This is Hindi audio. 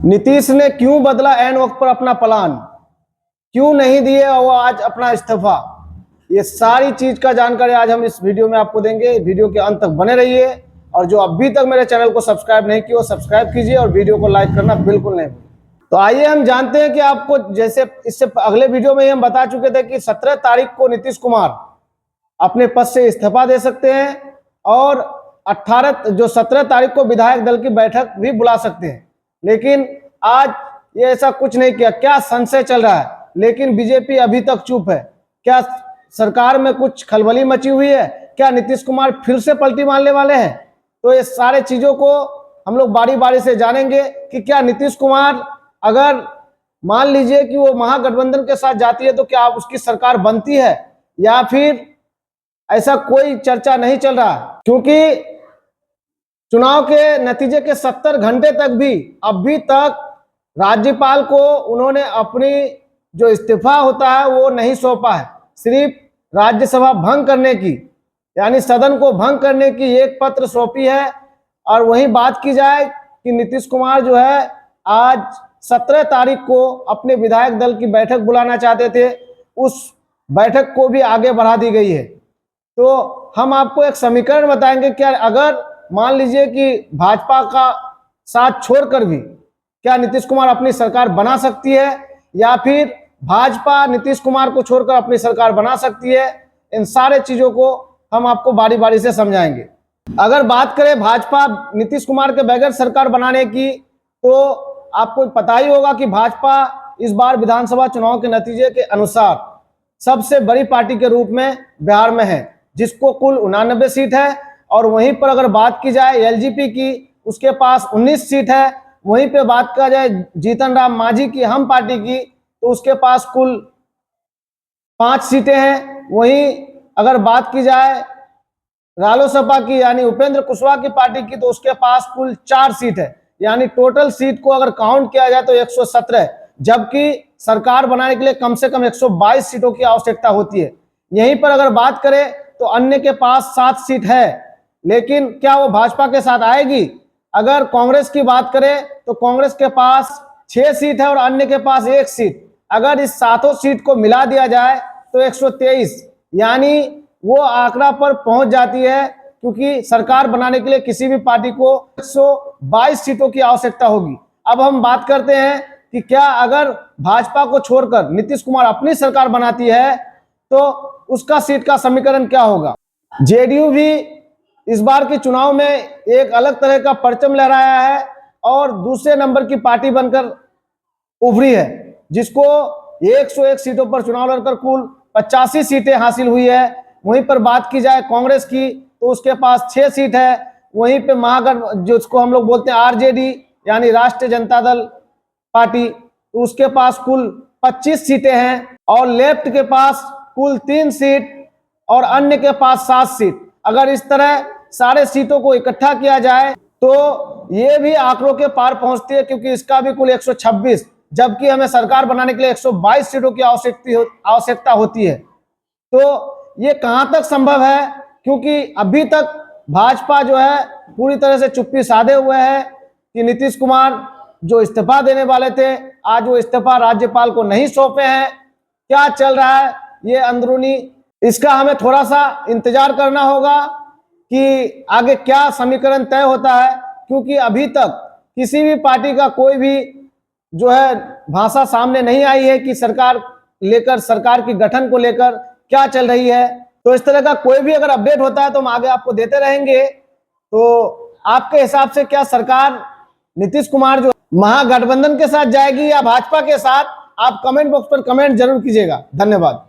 नीतीश ने क्यों बदला ऐन वक्त पर अपना प्लान, क्यों नहीं दिए और वो आज अपना इस्तीफा, ये सारी चीज का जानकारी आज हम इस वीडियो में आपको देंगे। वीडियो के अंत तक बने रहिए और जो अभी तक मेरे चैनल को सब्सक्राइब नहीं किया वो सब्सक्राइब कीजिए और वीडियो को लाइक करना बिल्कुल नहीं भूलिए। तो आइए हम जानते हैं कि आपको, जैसे इससे अगले वीडियो में हम बता चुके थे कि 17 तारीख को नीतीश कुमार अपने पद से इस्तीफा दे सकते हैं और 17 तारीख को विधायक दल की बैठक भी बुला सकते हैं, लेकिन आज ये ऐसा कुछ नहीं किया। क्या संशय चल रहा है, लेकिन बीजेपी अभी तक चुप है। क्या सरकार में कुछ खलबली मची हुई है? क्या नीतीश कुमार फिर से पलटी मारने वाले हैं? तो ये सारे चीजों को हम लोग बारी बारी से जानेंगे कि क्या नीतीश कुमार, अगर मान लीजिए कि वो महागठबंधन के साथ जाती है तो क्या उसकी सरकार बनती है, या फिर ऐसा कोई चर्चा नहीं चल रहा, क्योंकि चुनाव के नतीजे के 70 घंटे तक भी अभी तक राज्यपाल को उन्होंने अपनी जो इस्तीफा होता है वो नहीं सौंपा है। सिर्फ राज्यसभा भंग करने की, यानी सदन को भंग करने की एक पत्र सौंपी है। और वहीं बात की जाए कि नीतीश कुमार जो है आज 17 तारीख को अपने विधायक दल की बैठक बुलाना चाहते थे, उस बैठक को भी आगे बढ़ा दी गई है। तो हम आपको एक समीकरण बताएंगे, क्या अगर मान लीजिए कि भाजपा का साथ छोड़कर भी क्या नीतीश कुमार अपनी सरकार बना सकती है, या फिर भाजपा नीतीश कुमार को छोड़कर अपनी सरकार बना सकती है। इन सारे चीजों को हम आपको बारी बारी से समझाएंगे। अगर बात करें भाजपा नीतीश कुमार के बगैर सरकार बनाने की, तो आपको पता ही होगा कि भाजपा इस बार विधानसभा चुनाव के नतीजे के अनुसार सबसे बड़ी पार्टी के रूप में बिहार में है, जिसको कुल 89 सीट है। और वहीं पर अगर बात की जाए एलजेपी की, उसके पास 19 सीट है। वहीं पे बात किया जाए जीतन राम मांझी की, हम पार्टी की, तो उसके पास कुल 5 सीटें हैं। वहीं अगर बात की जाए रालोसपा की, यानी उपेंद्र कुशवाहा की पार्टी की, तो उसके पास कुल 4 सीट है। यानी टोटल सीट को अगर काउंट किया जाए तो 117, जबकि सरकार बनाने के लिए कम से कम 122 सीटों की आवश्यकता होती है। यहीं पर अगर बात करें तो अन्य के पास 7 सीट है, लेकिन क्या वो भाजपा के साथ आएगी? अगर कांग्रेस की बात करें तो कांग्रेस के पास 6 सीट है और अन्य के पास 1 सीट। अगर इस 7 सीट को मिला दिया जाए तो 123, यानी वो आंकड़ा पर पहुंच जाती है, क्योंकि सरकार बनाने के लिए किसी भी पार्टी को 122 सीटों की आवश्यकता होगी। अब हम बात करते हैं कि क्या अगर भाजपा को छोड़कर नीतीश कुमार अपनी सरकार बनाती है तो उसका सीट का समीकरण क्या होगा। जेडीयू भी इस बार के चुनाव में एक अलग तरह का परचम लहराया है और दूसरे नंबर की पार्टी बनकर उभरी है, जिसको 101 सीटों पर चुनाव लड़कर कुल 85 सीटें हासिल हुई है। वहीं पर बात की जाए कांग्रेस की, तो उसके पास 6 सीट है। वहीं पे महागठ, जिसको हम लोग बोलते हैं आरजेडी, यानी राष्ट्रीय जनता दल पार्टी, तो उसके पास कुल 25 सीटें हैं। और लेफ्ट के पास कुल 3 सीट और अन्य के पास 7 सीट। अगर इस तरह सारे सीटों को इकट्ठा किया जाए तो ये भी आंकड़ों के पार पहुंचती है, क्योंकि इसका भी कुल 126, जबकि हमें सरकार बनाने के लिए 122 सीटों की आवश्यकता होती है। तो ये कहां तक संभव है, क्योंकि अभी तक भाजपा जो है पूरी तरह से चुप्पी साधे हुए है कि नीतीश कुमार जो इस्तीफा देने वाले थे, आज वो इस्तीफा राज्यपाल को नहीं सौंपे हैं। क्या चल रहा है ये अंदरूनी, इसका हमें थोड़ा सा इंतजार करना होगा कि आगे क्या समीकरण तय होता है, क्योंकि अभी तक किसी भी पार्टी का कोई भी जो है भाषा सामने नहीं आई है कि सरकार की गठन को लेकर क्या चल रही है। तो इस तरह का कोई भी अगर अपडेट होता है तो हम आगे आपको देते रहेंगे। तो आपके हिसाब से क्या सरकार नीतीश कुमार जो महागठबंधन के साथ जाएगी या भाजपा के साथ, आप कमेंट बॉक्स पर कमेंट जरूर कीजिएगा। धन्यवाद।